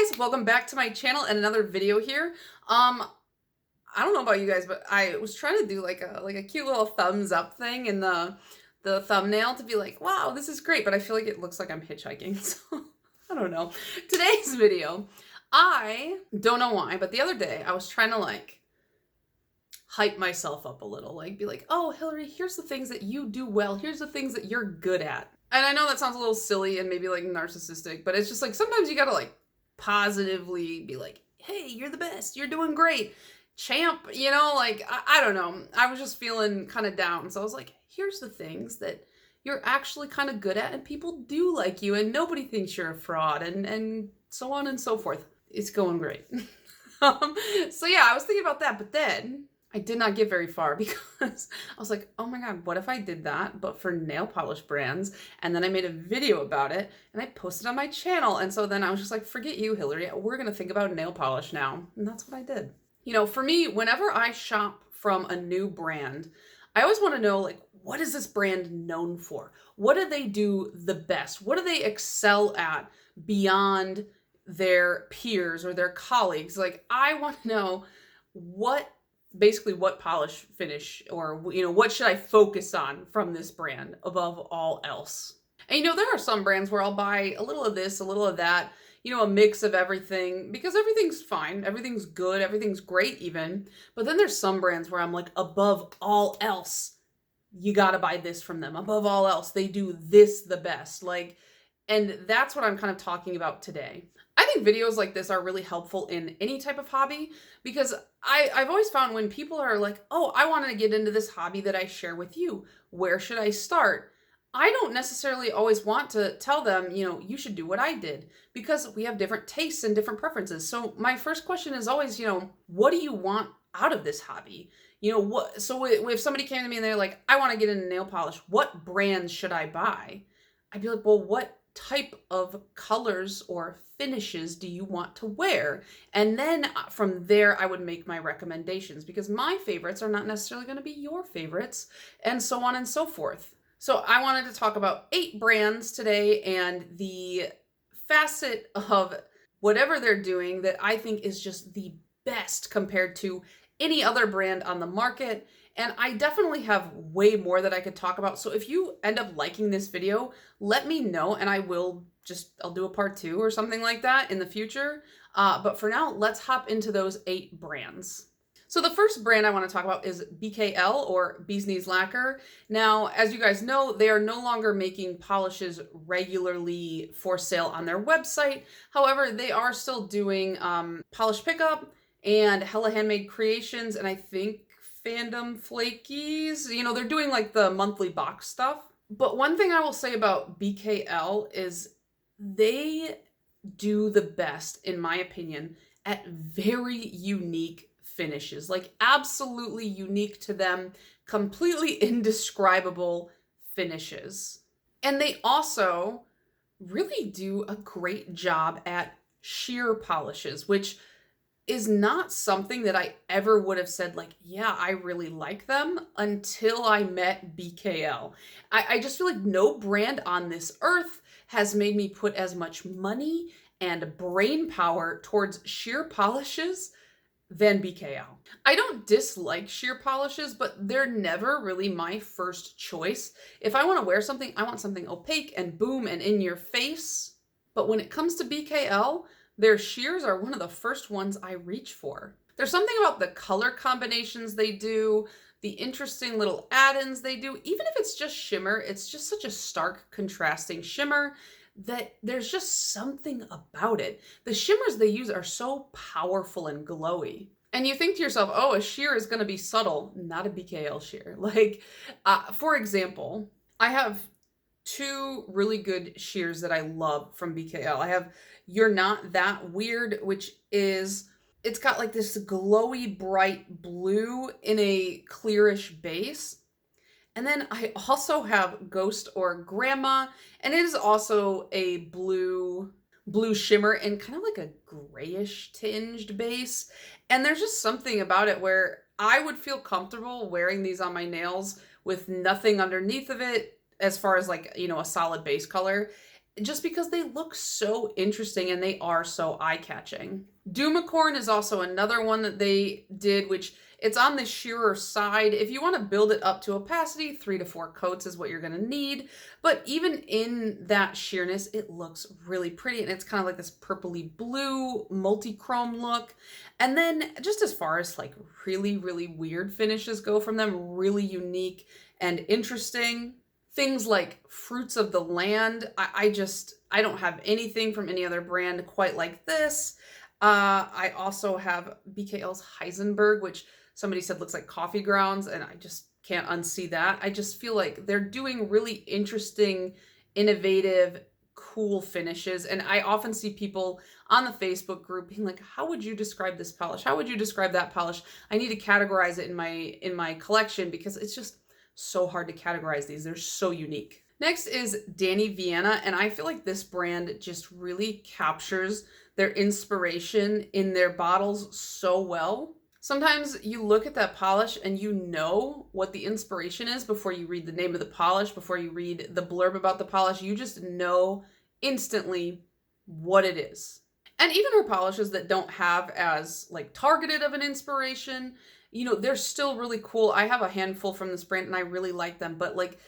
guys, welcome back to my channel and another video here. I don't know about you guys, but I was trying to do like a cute little thumbs up thing in the thumbnail to be like, wow, this is great, but I feel like it looks like I'm hitchhiking. So I don't know. Today's video, I don't know why, but the other day I was trying to like hype myself up a little, like be like, oh, Hillary, here's the things that you do well. Here's the things that you're good at. And I know that sounds a little silly and maybe like narcissistic, but it's just like sometimes you gotta like positively be like, hey, you're the best, you're doing great, champ, you know, like I don't know. I was just feeling kind of down. So I was like, here's the things that you're actually kind of good at and people do like you and nobody thinks you're a fraud and so on and so forth. It's going great. So yeah, I was thinking about that, but then I did not get very far because I was like, oh my God, what if I did that, but for nail polish brands? And then I made a video about it and I posted on my channel. And so then I was just like, forget you, Hillary. We're going to think about nail polish now. And that's what I did. You know, for me, whenever I shop from a new brand, I always want to know, like, what is this brand known for? What do they do the best? What do they excel at beyond their peers or their colleagues? Like, I want to know basically what polish finish or, you know, what should I focus on from this brand above all else? And, you know, there are some brands where I'll buy a little of this, a little of that, you know, a mix of everything because everything's fine. Everything's good. Everything's great even. But then there's some brands where I'm like, above all else, you got to buy this from them. Above all else, they do this the best. Like, and that's what I'm kind of talking about today. I think videos like this are really helpful in any type of hobby because I've always found when people are like, oh, I want to get into this hobby that I share with you. Where should I start? I don't necessarily always want to tell them, you know, you should do what I did because we have different tastes and different preferences. So my first question is always, you know, what do you want out of this hobby? You know, what? So if somebody came to me and they're like, I want to get into nail polish, what brands should I buy? I'd be like, well, what type of colors or finishes do you want to wear? And then from there, I would make my recommendations because my favorites are not necessarily going to be your favorites and so on and so forth. So I wanted to talk about 8 brands today and the facet of whatever they're doing that I think is just the best compared to any other brand on the market. And I definitely have way more that I could talk about. So if you end up liking this video, let me know and I'll do a part 2 or something like that in the future. But for now, let's hop into those 8 brands. So the first brand I want to talk about is BKL or Bee's Knees Lacquer. Now, as you guys know, they are no longer making polishes regularly for sale on their website. However, they are still doing polish pickup and Hella Handmade Creations and I think Fandom Flakies. You know, they're doing like the monthly box stuff. But one thing I will say about BKL is they do the best, in my opinion, at very unique finishes, like absolutely unique to them, completely indescribable finishes. And they also really do a great job at sheer polishes, which is not something that I ever would have said like, yeah, I really like them until I met BKL. I just feel like no brand on this earth has made me put as much money and brain power towards sheer polishes than BKL. I don't dislike sheer polishes, but they're never really my first choice. If I want to wear something, I want something opaque and boom and in your face. But when it comes to BKL, their sheers are one of the first ones I reach for. There's something about the color combinations they do, the interesting little add-ins they do. Even if it's just shimmer, it's just such a stark contrasting shimmer that there's just something about it. The shimmers they use are so powerful and glowy. And you think to yourself, oh, a sheer is going to be subtle. Not a BKL sheer. Like, for example, I have 2 really good sheers that I love from BKL. I have You're Not That Weird, which is, it's got like this glowy bright blue in a clearish base. And then I also have Ghost or Grandma, and it is also a blue shimmer and kind of like a grayish tinged base. And there's just something about it where I would feel comfortable wearing these on my nails with nothing underneath of it as far as like, you know, a solid base color. just because they look so interesting and they are so eye-catching. Doomacorn is also another one that they did, which it's on the sheerer side. If you want to build it up to opacity, 3 to 4 coats is what you're going to need. But even in that sheerness, it looks really pretty. And it's kind of like this purpley blue multi-chrome look. And then just as far as like really, really weird finishes go from them, really unique and interesting. Things like Fruits of the Land, I don't have anything from any other brand quite like this. I also have BKL's Heisenberg, which somebody said looks like coffee grounds, and I just can't unsee that. I just feel like they're doing really interesting, innovative, cool finishes. And I often see people on the Facebook group being like, how would you describe this polish? How would you describe that polish? I need to categorize it in my collection because it's just so hard to categorize these. They're so unique. Next is Danny Vienna, and I feel like this brand just really captures their inspiration in their bottles so well. Sometimes you look at that polish and you know what the inspiration is before you read the name of the polish, before you read the blurb about the polish. You just know instantly what it is. And even her polishes that don't have as like targeted of an inspiration, you know, they're still really cool. I have a handful from this brand and I really like them, but like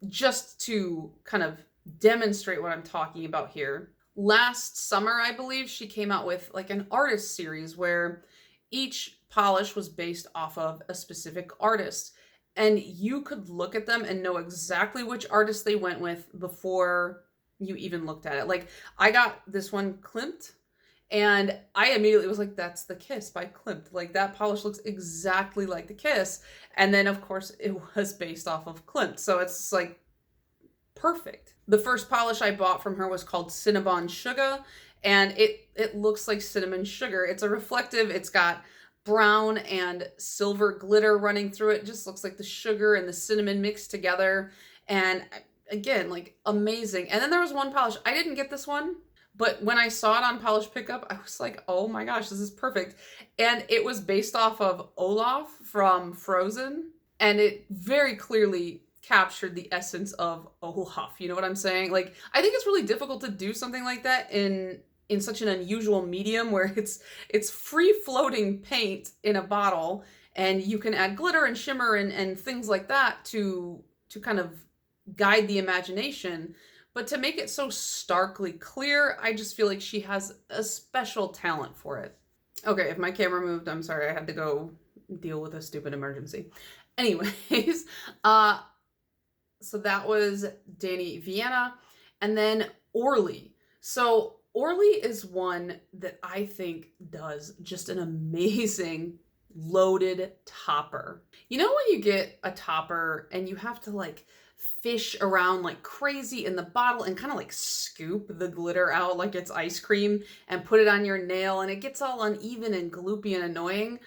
just to kind of demonstrate what I'm talking about here. Last summer, I believe, she came out with like an artist series where each polish was based off of a specific artist. And you could look at them and know exactly which artist they went with before you even looked at it. Like I got this one Klimt, and I immediately was like, that's the Kiss by Klimt. Like that polish looks exactly like the Kiss. And then of course it was based off of Klimt. So it's like perfect. The first polish I bought from her was called Cinnabon Sugar, and it looks like cinnamon sugar. It's a reflective, it's got brown and silver glitter running through it. It just looks like the sugar and the cinnamon mixed together. And again, like amazing. And then there was one polish. I didn't get this one, but when I saw it on Polish Pickup, I was like, oh my gosh, this is perfect. And it was based off of Olaf from Frozen. And it very clearly captured the essence of Olaf. You know what I'm saying? Like, I think it's really difficult to do something like that in such an unusual medium where it's free floating paint in a bottle and you can add glitter and shimmer and things like that to kind of guide the imagination. But to make it so starkly clear, I just feel like she has a special talent for it. Okay, if my camera moved, I'm sorry, I had to go deal with a stupid emergency. Anyways, so that was Danny Vienna. And then Orly. So Orly is one that I think does just an amazing loaded topper. You know when you get a topper and you have to like fish around like crazy in the bottle and kind of like scoop the glitter out like it's ice cream and put it on your nail and it gets all uneven and gloopy and annoying?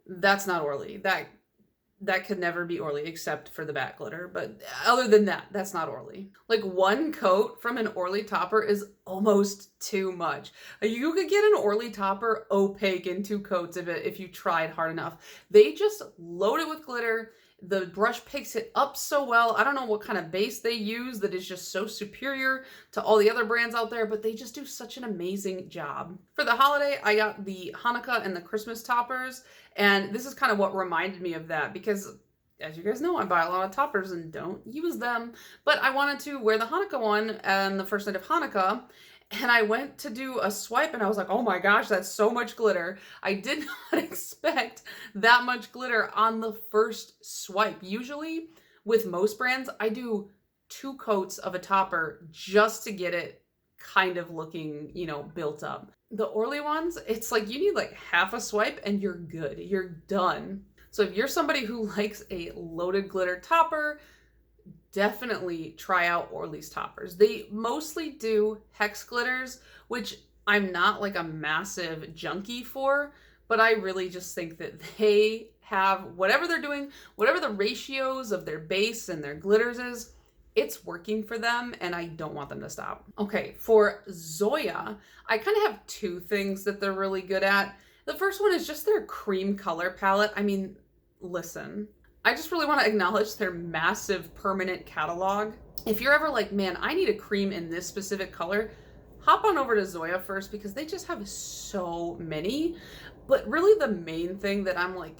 That's not Orly. That could never be Orly except for the back glitter. But other than that, that's not Orly. Like one coat from an Orly topper is almost too much. You could get an Orly topper opaque in 2 coats if you tried hard enough. They just load it with glitter. The brush picks it up so well. I don't know what kind of base they use that is just so superior to all the other brands out there, but they just do such an amazing job. For the holiday, I got the Hanukkah and the Christmas toppers, and this is kind of what reminded me of that because, as you guys know, I buy a lot of toppers and don't use them, but I wanted to wear the Hanukkah one on the first night of Hanukkah, and I went to do a swipe and I was like, oh my gosh, that's so much glitter. I did not expect that much glitter on the first swipe. Usually with most brands, I do 2 coats of a topper just to get it kind of looking, you know, built up. The Orly ones, it's like you need like half a swipe and you're good. You're done. So if you're somebody who likes a loaded glitter topper, definitely try out Orly's toppers. They mostly do hex glitters, which I'm not like a massive junkie for, but I really just think that they have whatever they're doing, whatever the ratios of their base and their glitters is, it's working for them and I don't want them to stop. Okay, for Zoya, I kind of have 2 things that they're really good at. The first one is just their cream color palette. I mean, listen, I just really want to acknowledge their massive permanent catalog. if you're ever like, man, I need a cream in this specific color, hop on over to Zoya first because they just have so many. But really the main thing that I'm like,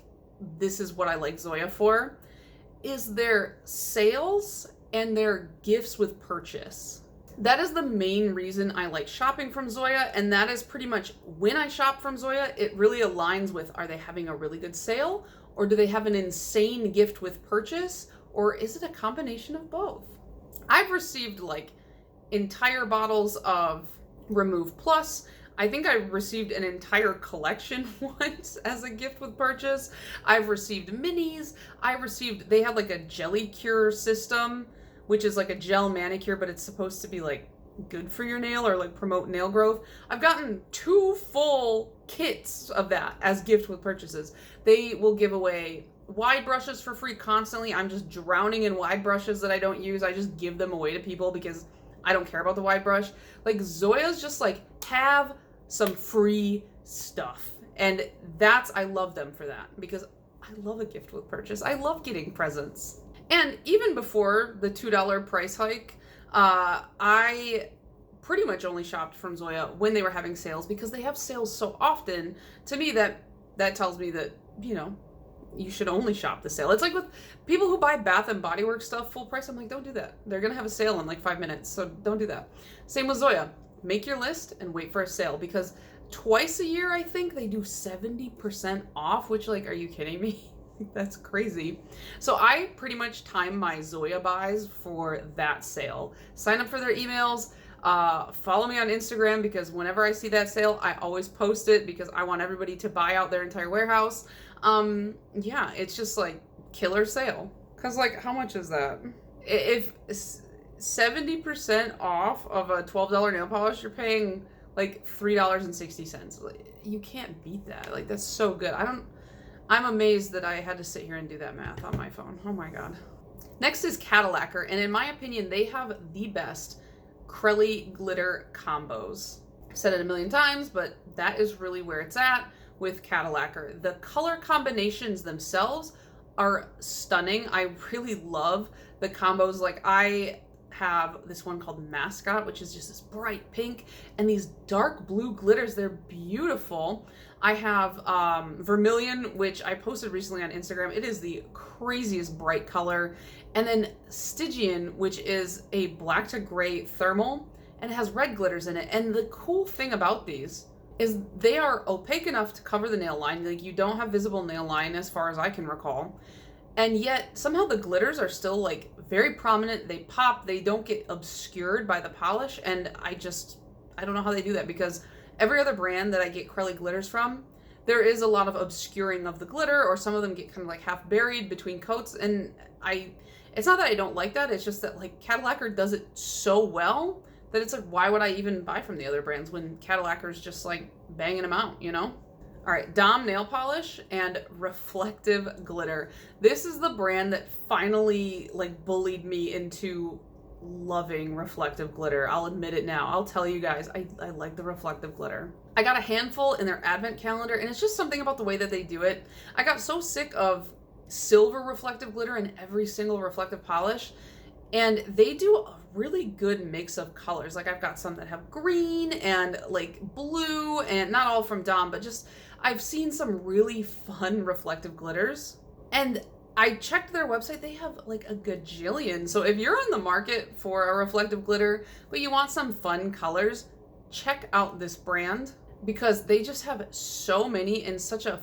this is what I like Zoya for, is their sales and their gifts with purchase. That is the main reason I like shopping from Zoya, and that is pretty much when I shop from Zoya, it really aligns with, are they having a really good sale, or do they have an insane gift with purchase, or is it a combination of both? I've received like entire bottles of Remove Plus. I think I received an entire collection once as a gift with purchase. I've received minis. They had like a jelly cure system, which is like a gel manicure, but it's supposed to be like good for your nail or like promote nail growth. I've gotten 2 full kits of that as gift with purchases. They will give away wide brushes for free constantly. I'm just drowning in wide brushes that I don't use. I just give them away to people because I don't care about the wide brush. Like Zoya's just like, have some free stuff. And I love them for that because I love a gift with purchase. I love getting presents. And even before the $2 price hike, I pretty much only shopped from Zoya when they were having sales because they have sales so often. To me, that tells me that, you know, you should only shop the sale. It's like with people who buy Bath and Body Works stuff full price. I'm like, don't do that. They're going to have a sale in like 5 minutes. So don't do that. Same with Zoya. Make your list and wait for a sale because twice a year, I think they do 70% off, which like, are you kidding me? That's crazy. So I pretty much time my Zoya buys for that sale. Sign up for their emails. Follow me on Instagram because whenever I see that sale, I always post it because I want everybody to buy out their entire warehouse. Yeah, it's just like killer sale. Cause like, how much is that? If 70% off of a $12 nail polish, you're paying like $3.60. Like, you can't beat that. Like, that's so good. I'm amazed that I had to sit here and do that math on my phone. Oh my God. Next is Cadillacer, and in my opinion, they have the best Crelly glitter combos. I've said it a million times, but that is really where it's at with Cadillacer. The color combinations themselves are stunning. I really love the combos. Like, I have this one called Mascot, which is just this bright pink, and these dark blue glitters. They're beautiful. I have Vermilion, which I posted recently on Instagram. It is the craziest bright color. And then Stygian, which is a black to gray thermal, and it has red glitters in it. And the cool thing about these is they are opaque enough to cover the nail line. Like, you don't have visible nail line as far as I can recall. And yet somehow the glitters are still like very prominent. They pop, they don't get obscured by the polish. And I don't know how they do that because every other brand that I get Crelly glitters from, there is a lot of obscuring of the glitter, or some of them get kind of like half buried between coats. And it's not that I don't like that. It's just that like Cadillacer does it so well that it's like, why would I even buy from the other brands when Cadillacer's just like banging them out, you know? All right, Dom nail polish and reflective glitter. This is the brand that finally like bullied me into loving reflective glitter. I'll admit it now. I'll tell you guys, I like the reflective glitter. I got a handful in their advent calendar, and it's just something about the way that they do it. I got so sick of silver reflective glitter in every single reflective polish, and they do a really good mix of colors. Like, I've got some that have green and like blue, and not all from Dom, but just I've seen some really fun reflective glitters. And I checked their website, they have like a gajillion. So if you're on the market for a reflective glitter, but you want some fun colors, check out this brand because they just have so many in such a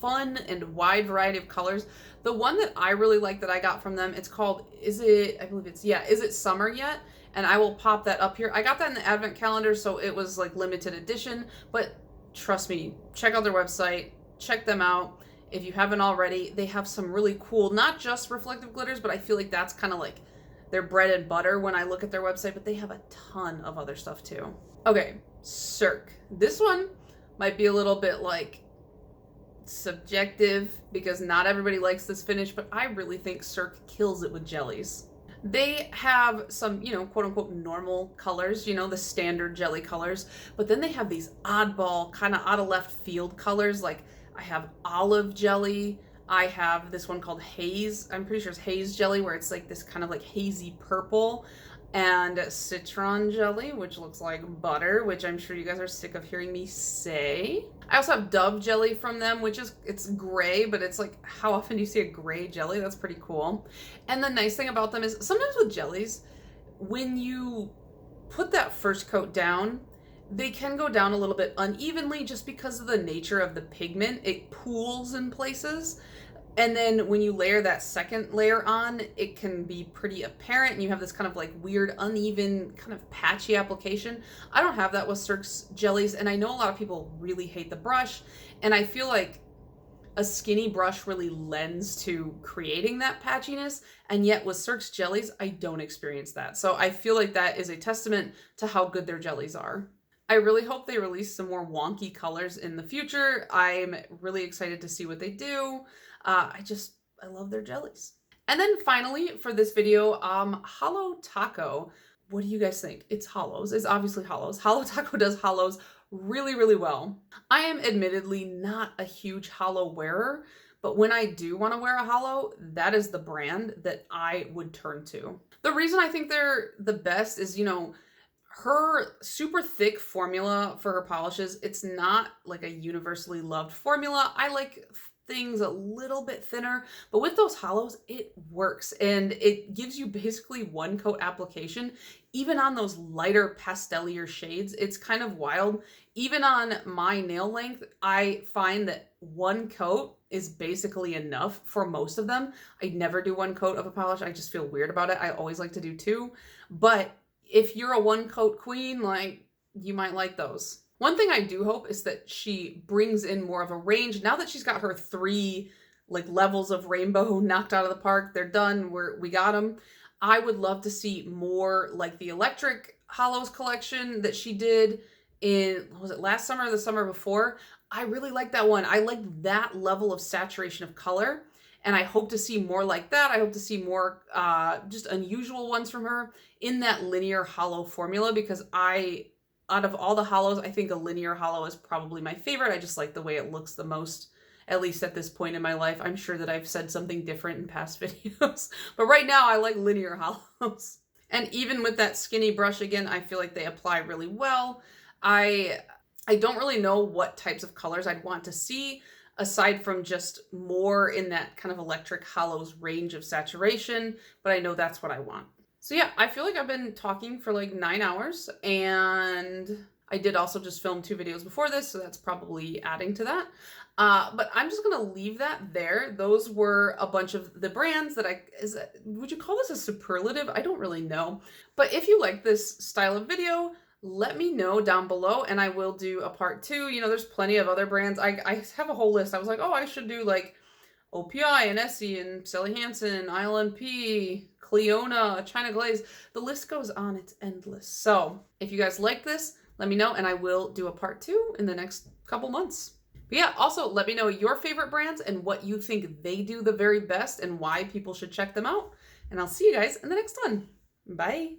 fun and wide variety of colors. The one that I really like that I got from them, it's called, Is It Summer Yet? And I will pop that up here. I got that in the advent calendar, so it was like limited edition, but trust me, check out their website, check them out. If you haven't already, they have some really cool, not just reflective glitters, but I feel like that's kind of like their bread and butter when I look at their website, but they have a ton of other stuff too. Okay, Cirque. This one might be a little bit like subjective because not everybody likes this finish, but I really think Cirque kills it with jellies. They have some, you know, quote unquote normal colors, you know, the standard jelly colors, but then they have these oddball, kind of out of left field colors. Like, I have olive jelly, I have this one called Haze. I'm pretty sure it's Haze jelly, where it's like this kind of like hazy purple, and citron jelly, which looks like butter, which I'm sure you guys are sick of hearing me say. I also have Dove jelly from them, which is, it's gray, but it's like, how often do you see a gray jelly? That's pretty cool. And the nice thing about them is sometimes with jellies, when you put that first coat down, they can go down a little bit unevenly just because of the nature of the pigment. It pools in places. And then when you layer that second layer on, it can be pretty apparent, and you have this kind of like weird, uneven, kind of patchy application. I don't have that with Cirque's jellies, and I know a lot of people really hate the brush, and I feel like a skinny brush really lends to creating that patchiness, and yet with Cirque's jellies, I don't experience that. So I feel like that is a testament to how good their jellies are. I really hope they release some more wonky colors in the future. I'm really excited to see what they do. I love their jellies. And then finally for this video, Holo Taco. What do you guys think? It's hollows. It's obviously hollows. Holo Taco does hollows really, really well. I am admittedly not a huge holo wearer, but when I do want to wear a holo, that is the brand that I would turn to. The reason I think they're the best is, you know, her super thick formula for her polishes, it's not like a universally loved formula. I like things a little bit thinner, but with those holos, it works, and it gives you basically one coat application. Even on those lighter pastelier shades, it's kind of wild. Even on my nail length, I find that one coat is basically enough for most of them. I never do one coat of a polish. I just feel weird about it. I always like to do two, but if you're a one coat queen, like, you might like those. One thing I do hope is that she brings in more of a range. Now that she's got her 3 like levels of rainbow knocked out of the park, they're done, we got them. I would love to see more like the electric holos collection that she did in, was it last summer or the summer before? I really like that one. I like that level of saturation of color, and I hope to see more like that. I hope to see more just unusual ones from her in that linear holo formula, because out of all the holos, I think a linear holo is probably my favorite. I just like the way it looks the most, at least at this point in my life. I'm sure that I've said something different in past videos, but right now I like linear holos. And even with that skinny brush, again, I feel like they apply really well. I don't really know what types of colors I'd want to see, aside from just more in that kind of electric holos range of saturation, but I know that's what I want. So yeah, I feel like I've been talking for like 9 hours, and I did also just film 2 videos before this, so that's probably adding to that. But I'm just gonna leave that there. Those were a bunch of the brands that would you call this a superlative? I don't really know. But if you like this style of video, let me know down below, and I will do a part 2. You know, there's plenty of other brands. I have a whole list. I was like, oh, I should do like OPI and Essie and Sally Hansen, ILNP, Cleona, China Glaze. The list goes on, it's endless. So if you guys like this, let me know, and I will do a part 2 in the next couple months. But yeah, also let me know your favorite brands and what you think they do the very best and why people should check them out. And I'll see you guys in the next one. Bye.